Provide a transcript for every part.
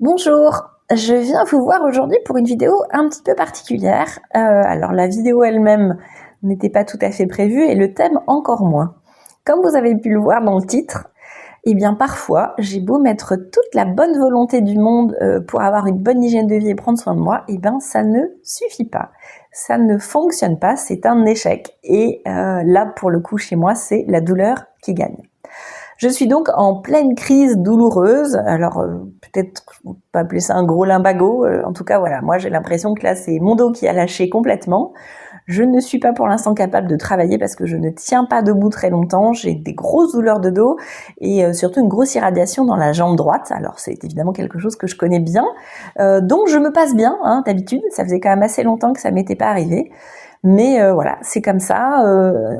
Bonjour, je viens vous voir aujourd'hui pour une vidéo un petit peu particulière. Alors la vidéo elle-même n'était pas tout à fait prévue et le thème encore moins. Comme vous avez pu le voir dans le titre, eh bien parfois j'ai beau mettre toute la bonne volonté du monde pour avoir une bonne hygiène de vie et prendre soin de moi, eh bien ça ne suffit pas. Ça ne fonctionne pas, c'est un échec. Et là pour le coup chez moi c'est la douleur qui gagne. Je suis donc en pleine crise douloureuse. Alors peut-être on peut pas appeler ça un gros lumbago. En tout cas voilà, moi j'ai l'impression que là c'est mon dos qui a lâché complètement. Je ne suis pas pour l'instant capable de travailler parce que je ne tiens pas debout très longtemps. J'ai des grosses douleurs de dos et surtout une grosse irradiation dans la jambe droite. Alors c'est évidemment quelque chose que je connais bien, donc je me passe bien d'habitude. Ça faisait quand même assez longtemps que ça m'était pas arrivé. Mais voilà, c'est comme ça.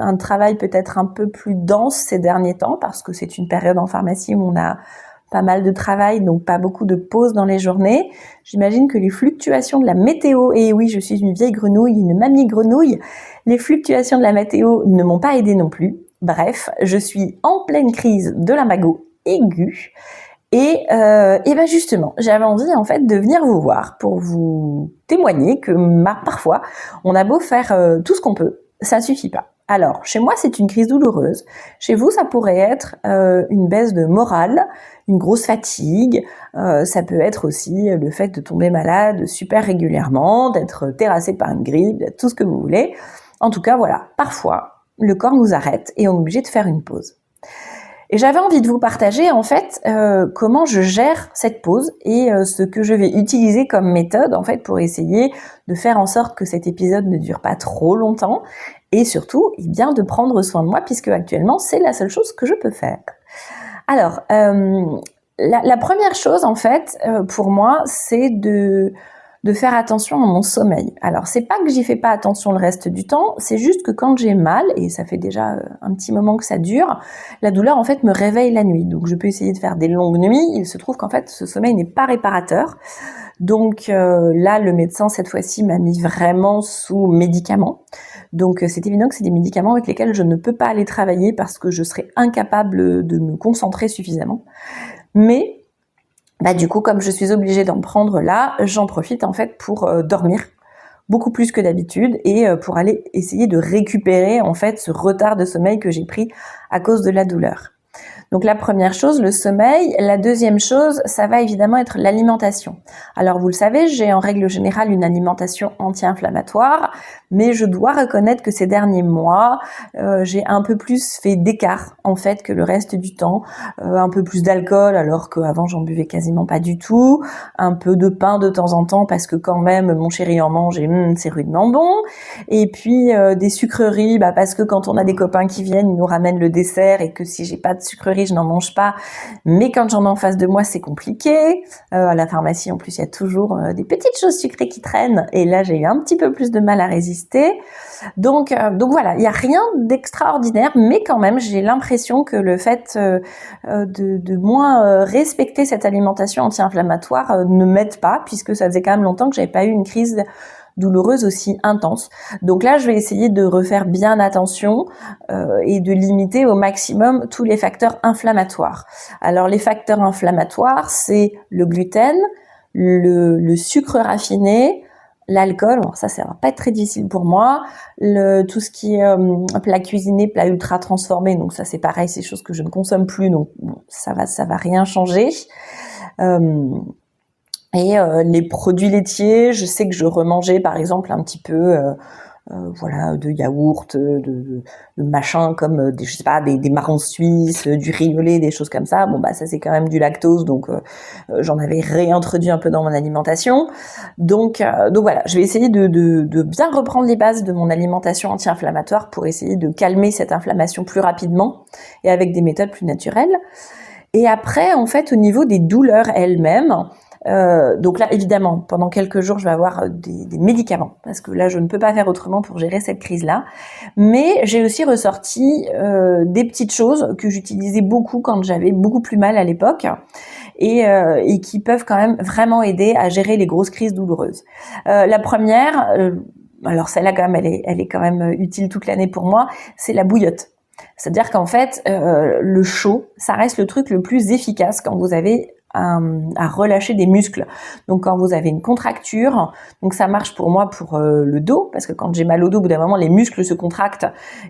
Un travail peut-être un peu plus dense ces derniers temps parce que c'est une période en pharmacie où on a pas mal de travail, donc pas beaucoup de pauses dans les journées. J'imagine que les fluctuations de la météo, et oui, je suis une vieille grenouille, une mamie grenouille, les fluctuations de la météo ne m'ont pas aidée non plus. Bref, je suis en pleine crise de lumbago aiguë. Et ben justement, j'avais envie en fait de venir vous voir pour vous témoigner que parfois, on a beau faire tout ce qu'on peut, ça suffit pas. Alors, chez moi, c'est une crise douloureuse. Chez vous, ça pourrait être une baisse de morale, une grosse fatigue. Ça peut être aussi le fait de tomber malade super régulièrement, d'être terrassé par une grippe, d'être tout ce que vous voulez. En tout cas, voilà, parfois, le corps nous arrête et on est obligé de faire une pause. Et j'avais envie de vous partager en fait comment je gère cette pause et ce que je vais utiliser comme méthode en fait pour essayer de faire en sorte que cet épisode ne dure pas trop longtemps et surtout bien de prendre soin de moi puisque actuellement c'est la seule chose que je peux faire. Alors la première chose en fait pour moi c'est de faire attention à mon sommeil. Alors, c'est pas que j'y fais pas attention le reste du temps, c'est juste que quand j'ai mal, et ça fait déjà un petit moment que ça dure, la douleur, en fait, me réveille la nuit. Donc, je peux essayer de faire des longues nuits. Il se trouve qu'en fait, ce sommeil n'est pas réparateur. Donc, là, le médecin, cette fois-ci, m'a mis vraiment sous médicaments. Donc, c'est évident que c'est des médicaments avec lesquels je ne peux pas aller travailler parce que je serais incapable de me concentrer suffisamment. Mais du coup, comme je suis obligée d'en prendre là, j'en profite en fait pour dormir beaucoup plus que d'habitude et pour aller essayer de récupérer en fait ce retard de sommeil que j'ai pris à cause de la douleur. Donc la première chose, le sommeil. La deuxième chose, ça va évidemment être l'alimentation. Alors vous le savez, j'ai en règle générale une alimentation anti-inflammatoire, mais je dois reconnaître que ces derniers mois, j'ai un peu plus fait d'écart en fait que le reste du temps. Un peu plus d'alcool alors qu'avant j'en buvais quasiment pas du tout. Un peu de pain de temps en temps parce que quand même mon chéri en mange et c'est rudement bon. Et puis des sucreries, parce que quand on a des copains qui viennent, ils nous ramènent le dessert et que si j'ai pas de sucreries, je n'en mange pas. Mais quand j'en ai en face de moi, c'est compliqué. À la pharmacie, en plus, il y a toujours des petites choses sucrées qui traînent. Et là, j'ai eu un petit peu plus de mal à résister. Donc voilà, il n'y a rien d'extraordinaire, mais quand même, j'ai l'impression que le fait de moins respecter cette alimentation anti-inflammatoire ne m'aide pas, puisque ça faisait quand même longtemps que j'avais pas eu une crise douloureuse aussi intense. Donc là, je vais essayer de refaire bien attention et de limiter au maximum tous les facteurs inflammatoires. Alors les facteurs inflammatoires, c'est le gluten, le sucre raffiné, l'alcool, bon, ça va pas être très difficile pour moi, tout ce qui est plat cuisiné, plat ultra transformé, donc ça c'est pareil, c'est des choses que je ne consomme plus, donc bon, ça va rien changer. Et les produits laitiers, je sais que je remangeais par exemple un petit peu de yaourt, de machin comme des marrons suisses, du riolet, des choses comme ça. Bon ça c'est quand même du lactose, donc j'en avais réintroduit un peu dans mon alimentation. Donc voilà, je vais essayer de bien reprendre les bases de mon alimentation anti-inflammatoire pour essayer de calmer cette inflammation plus rapidement et avec des méthodes plus naturelles. Et après en fait au niveau des douleurs elles-mêmes, donc là évidemment pendant quelques jours je vais avoir des médicaments parce que là je ne peux pas faire autrement pour gérer cette crise là, mais j'ai aussi ressorti des petites choses que j'utilisais beaucoup quand j'avais beaucoup plus mal à l'époque et qui peuvent quand même vraiment aider à gérer les grosses crises douloureuses. La première, alors celle-là quand même elle est quand même utile toute l'année pour moi, c'est la bouillotte. C'est-à-dire qu'en fait le chaud ça reste le truc le plus efficace quand vous avez à relâcher des muscles. Donc quand vous avez une contracture, donc ça marche pour moi pour le dos, parce que quand j'ai mal au dos, au bout d'un moment les muscles se contractent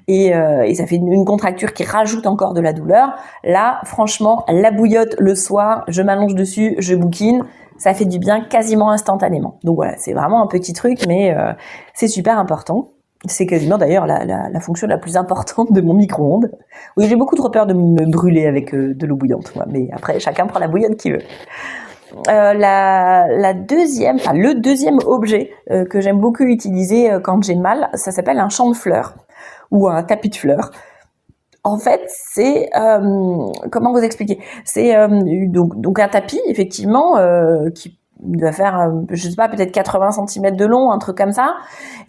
et ça fait une contracture qui rajoute encore de la douleur. Là, franchement, la bouillotte le soir, je m'allonge dessus, je bouquine, ça fait du bien quasiment instantanément. Donc voilà, c'est vraiment un petit truc, mais c'est super important. C'est quasiment d'ailleurs la fonction la plus importante de mon micro-ondes. Oui, j'ai beaucoup trop peur de me brûler avec de l'eau bouillante, moi, mais après chacun prend la bouillotte qu'il veut. Le deuxième objet que j'aime beaucoup utiliser quand j'ai mal, ça s'appelle un champ de fleurs ou un tapis de fleurs. En fait, c'est comment vous expliquer ? C'est donc un tapis effectivement qui doit faire, je sais pas, peut-être 80 cm de long, un truc comme ça.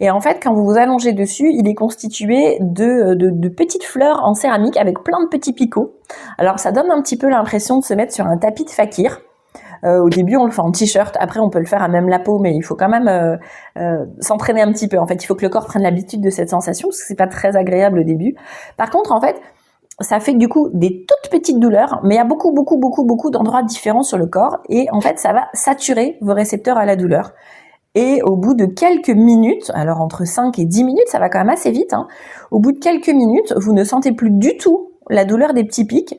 Et en fait, quand vous vous allongez dessus, il est constitué de petites fleurs en céramique avec plein de petits picots. Alors, ça donne un petit peu l'impression de se mettre sur un tapis de fakir. Au début, on le fait en t-shirt. Après, on peut le faire à même la peau, mais il faut quand même s'entraîner un petit peu. En fait, il faut que le corps prenne l'habitude de cette sensation, parce que c'est pas très agréable au début. Par contre, en fait, ça fait du coup des toutes petites douleurs, mais il y a beaucoup d'endroits différents sur le corps, et en fait, ça va saturer vos récepteurs à la douleur. Et au bout de quelques minutes, alors entre 5 et 10 minutes, ça va quand même assez vite, hein, au bout de quelques minutes, vous ne sentez plus du tout la douleur des petits pics.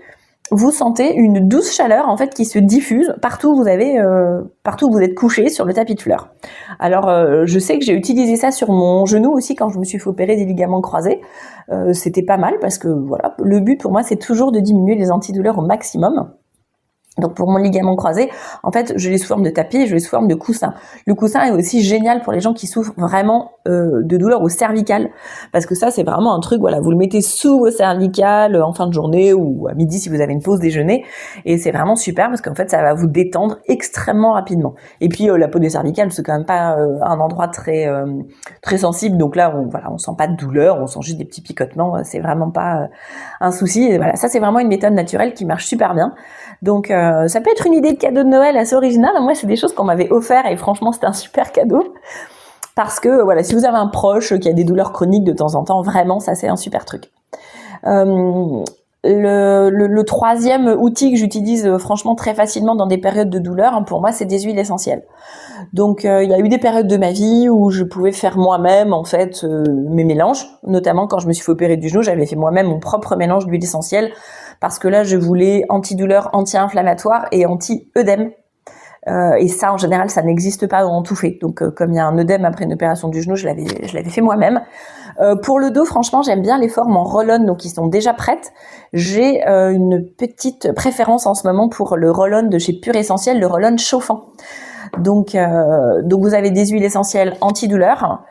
Vous sentez une douce chaleur en fait qui se diffuse partout où vous êtes couché sur le tapis de fleurs. Alors je sais que j'ai utilisé ça sur mon genou aussi quand je me suis fait opérer des ligaments croisés. C'était pas mal parce que voilà, le but pour moi c'est toujours de diminuer les antidouleurs au maximum. Donc pour mon ligament croisé, en fait, je l'ai sous forme de tapis, je l'ai sous forme de coussin. Le coussin est aussi génial pour les gens qui souffrent vraiment de douleurs au cervical, parce que ça, c'est vraiment un truc, voilà, vous le mettez sous vos cervicales en fin de journée ou à midi si vous avez une pause déjeuner, et c'est vraiment super parce qu'en fait, ça va vous détendre extrêmement rapidement. Et puis la peau des cervicales, c'est quand même pas un endroit très très sensible, donc là, on sent pas de douleur, on sent juste des petits picotements, c'est vraiment pas un souci. Et voilà, ça c'est vraiment une méthode naturelle qui marche super bien. Donc ça peut être une idée de cadeau de Noël assez originale. Moi, c'est des choses qu'on m'avait offert et franchement, c'était un super cadeau. Parce que voilà, si vous avez un proche qui a des douleurs chroniques de temps en temps, vraiment, ça c'est un super truc. Le troisième outil que j'utilise franchement très facilement dans des périodes de douleur, hein, pour moi, c'est des huiles essentielles. Donc il y a eu des périodes de ma vie où je pouvais faire moi-même en fait mes mélanges, notamment quand je me suis fait opérer du genou, j'avais fait moi-même mon propre mélange d'huile essentielle parce que là je voulais antidouleur, anti-inflammatoire et anti-œdème. Et ça en général ça n'existe pas dans tout fait. Donc comme il y a un œdème après une opération du genou, je l'avais fait moi-même. Pour le dos, franchement, j'aime bien les formes en roll-on, donc qui sont déjà prêtes. J'ai une petite préférence en ce moment pour le roll-on de chez Pure Essentiel, le roll-on chauffant. Donc vous avez des huiles essentielles antidouleurs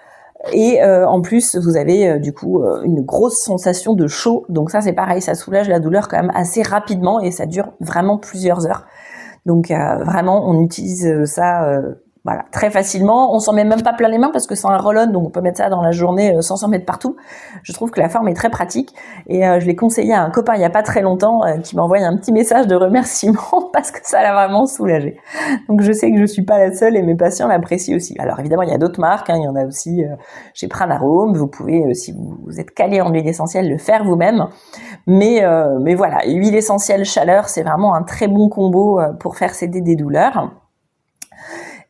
et en plus vous avez du coup une grosse sensation de chaud. Donc ça c'est pareil, ça soulage la douleur quand même assez rapidement et ça dure vraiment plusieurs heures. Donc vraiment on utilise ça voilà, très facilement. On s'en met même pas plein les mains parce que c'est un roll-on, donc on peut mettre ça dans la journée sans s'en mettre partout. Je trouve que la forme est très pratique et je l'ai conseillé à un copain il y a pas très longtemps qui m'a envoyé un petit message de remerciement parce que ça l'a vraiment soulagé. Donc je sais que je suis pas la seule et mes patients l'apprécient aussi. Alors évidemment il y a d'autres marques, hein, il y en a aussi chez Pranarome. Vous pouvez, si vous êtes calé en huile essentielle, le faire vous-même. Mais voilà, huile essentielle chaleur, c'est vraiment un très bon combo pour faire céder des douleurs.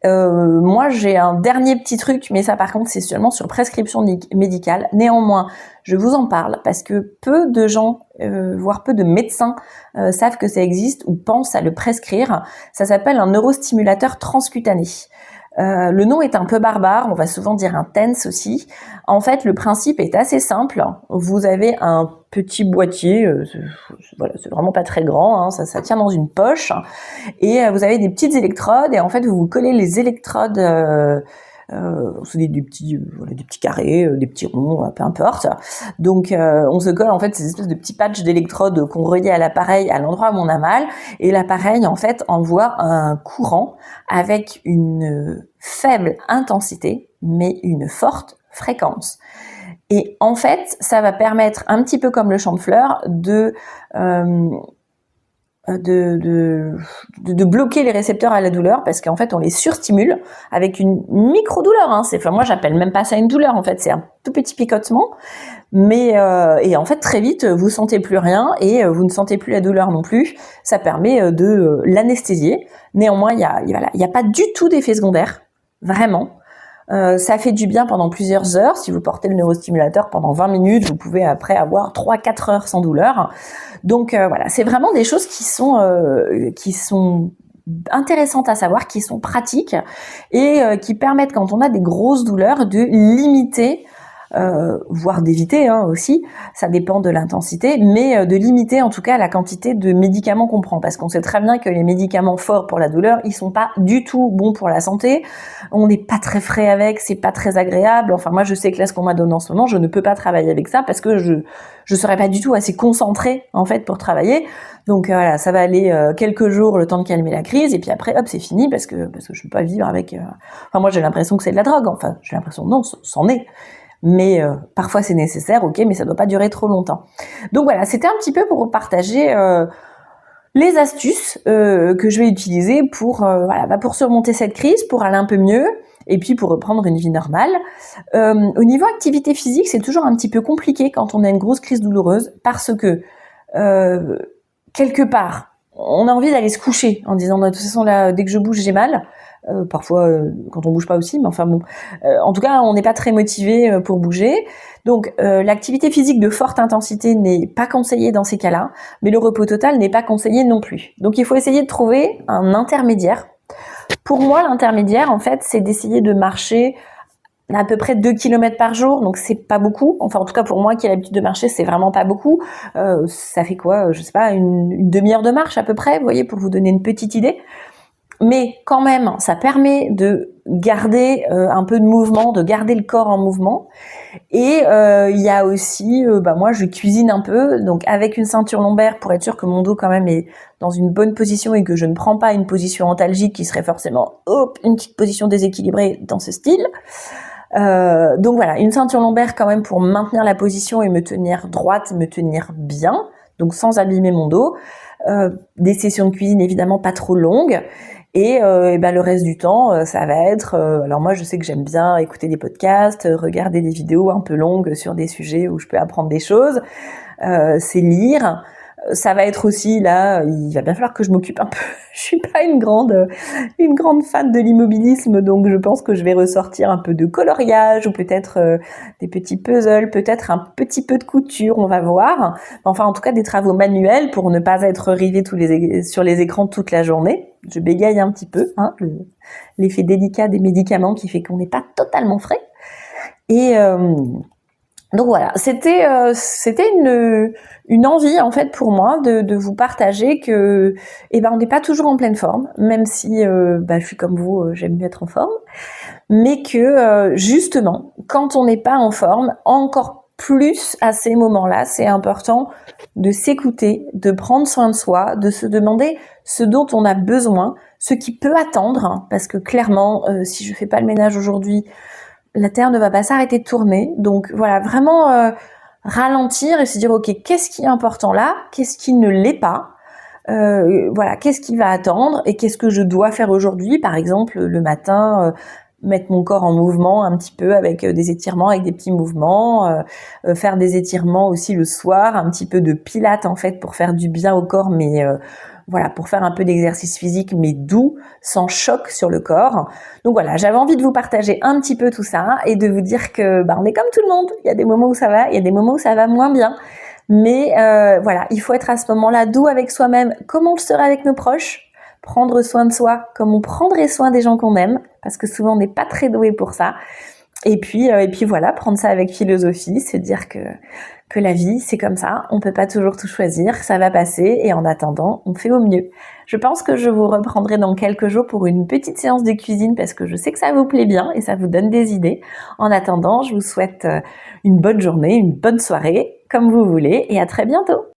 Moi j'ai un dernier petit truc, mais ça par contre c'est seulement sur prescription médicale. Néanmoins, je vous en parle parce que peu de gens, voire peu de médecins savent que ça existe ou pensent à le prescrire. Ça s'appelle un neurostimulateur transcutané. Le nom est un peu barbare, on va souvent dire un TENS aussi. En fait, le principe est assez simple. Vous avez un petit boîtier, voilà, c'est vraiment pas très grand, hein, ça tient dans une poche, et vous avez des petites électrodes, et en fait, vous collez les électrodes, c'est des petits carrés, des petits ronds, peu importe. Donc, on se colle en fait ces espèces de petits patchs d'électrodes qu'on relie à l'appareil à l'endroit où on a mal, et l'appareil en fait envoie un courant avec une faible intensité, mais une forte fréquence. Et en fait, ça va permettre, un petit peu comme le champ de fleurs, de de bloquer les récepteurs à la douleur parce qu'en fait on les surstimule avec une micro-douleur. Enfin, moi j'appelle même pas ça une douleur, en fait c'est un tout petit picotement, mais et en fait très vite vous sentez plus rien et vous ne sentez plus la douleur non plus. Ça permet de l'anesthésier. Néanmoins il y a pas du tout d'effet secondaire, vraiment. Ça fait du bien pendant plusieurs heures. Si vous portez le neurostimulateur pendant 20 minutes, vous pouvez après avoir 3-4 heures sans douleur. Donc voilà, c'est vraiment des choses qui sont intéressantes à savoir, qui sont pratiques et qui permettent, quand on a des grosses douleurs, de limiter, voire d'éviter aussi, ça dépend de l'intensité, mais de limiter en tout cas la quantité de médicaments qu'on prend, parce qu'on sait très bien que les médicaments forts pour la douleur, ils sont pas du tout bons pour la santé, on n'est pas très frais avec, c'est pas très agréable. Enfin moi je sais que là ce qu'on m'a donné en ce moment, je ne peux pas travailler avec ça parce que je serais pas du tout assez concentrée en fait pour travailler. Donc voilà, ça va aller quelques jours le temps de calmer la crise et puis après hop c'est fini parce que je peux pas vivre avec. Enfin moi j'ai l'impression que c'est de la drogue. Enfin j'ai l'impression non, c'en est. Mais parfois c'est nécessaire, ok, mais ça doit pas durer trop longtemps. Donc voilà, c'était un petit peu pour vous partager les astuces que je vais utiliser pour pour surmonter cette crise, pour aller un peu mieux et puis pour reprendre une vie normale. Au niveau activité physique, c'est toujours un petit peu compliqué quand on a une grosse crise douloureuse parce que quelque part, on a envie d'aller se coucher en disant de toute façon là, dès que je bouge, j'ai mal. Parfois quand on bouge pas aussi, mais enfin bon. En tout cas, on n'est pas très motivé pour bouger. Donc l'activité physique de forte intensité n'est pas conseillée dans ces cas-là, mais le repos total n'est pas conseillé non plus. Donc il faut essayer de trouver un intermédiaire. Pour moi, l'intermédiaire, en fait, c'est d'essayer de marcher à peu près 2 km par jour, donc c'est pas beaucoup. Enfin, en tout cas, pour moi qui ai l'habitude de marcher, c'est vraiment pas beaucoup. Ça fait quoi, je sais pas, une demi-heure de marche à peu près, vous voyez, pour vous donner une petite idée. Mais quand même, ça permet de garder un peu de mouvement, de garder le corps en mouvement. Et il y a aussi, moi je cuisine un peu, donc avec une ceinture lombaire pour être sûr que mon dos quand même est dans une bonne position et que je ne prends pas une position antalgique qui serait forcément une petite position déséquilibrée dans ce style. Donc voilà, une ceinture lombaire quand même pour maintenir la position et me tenir droite, me tenir bien, donc sans abîmer mon dos. Des sessions de cuisine évidemment pas trop longues. Et le reste du temps, ça va être... alors moi, je sais que j'aime bien écouter des podcasts, regarder des vidéos un peu longues sur des sujets où je peux apprendre des choses. C'est lire. Ça va être aussi, là, il va bien falloir que je m'occupe un peu. Je suis pas une grande fan de l'immobilisme, donc je pense que je vais ressortir un peu de coloriage ou peut-être des petits puzzles, peut-être un petit peu de couture, on va voir. Enfin, en tout cas, des travaux manuels pour ne pas être rivé sur les écrans toute la journée. Je bégaye un petit peu, l'effet délicat des médicaments qui fait qu'on n'est pas totalement frais. Et donc voilà, c'était une envie en fait pour moi de vous partager que on n'est pas toujours en pleine forme, même si je suis comme vous, j'aime mieux être en forme, mais que justement quand on n'est pas en forme, encore plus à ces moments-là, c'est important de s'écouter, de prendre soin de soi, de se demander ce dont on a besoin, ce qui peut attendre, parce que clairement, si je fais pas le ménage aujourd'hui, la Terre ne va pas s'arrêter de tourner. Donc voilà, vraiment ralentir et se dire ok, qu'est-ce qui est important là, qu'est-ce qui ne l'est pas, qu'est-ce qui va attendre et qu'est-ce que je dois faire aujourd'hui. Par exemple, le matin, mettre mon corps en mouvement un petit peu avec des étirements, avec des petits mouvements, faire des étirements aussi le soir, un petit peu de pilates en fait pour faire du bien au corps, mais pour faire un peu d'exercice physique, mais doux, sans choc sur le corps. Donc voilà, j'avais envie de vous partager un petit peu tout ça et de vous dire que on est comme tout le monde. Il y a des moments où ça va, il y a des moments où ça va moins bien. Mais il faut être à ce moment-là doux avec soi-même, comme on le serait avec nos proches. Prendre soin de soi, comme on prendrait soin des gens qu'on aime, parce que souvent on n'est pas très doué pour ça. Et puis voilà, prendre ça avec philosophie, se dire que la vie, c'est comme ça, on peut pas toujours tout choisir, ça va passer, et en attendant, on fait au mieux. Je pense que je vous reprendrai dans quelques jours pour une petite séance de cuisine, parce que je sais que ça vous plaît bien, et ça vous donne des idées. En attendant, je vous souhaite une bonne journée, une bonne soirée, comme vous voulez, et à très bientôt.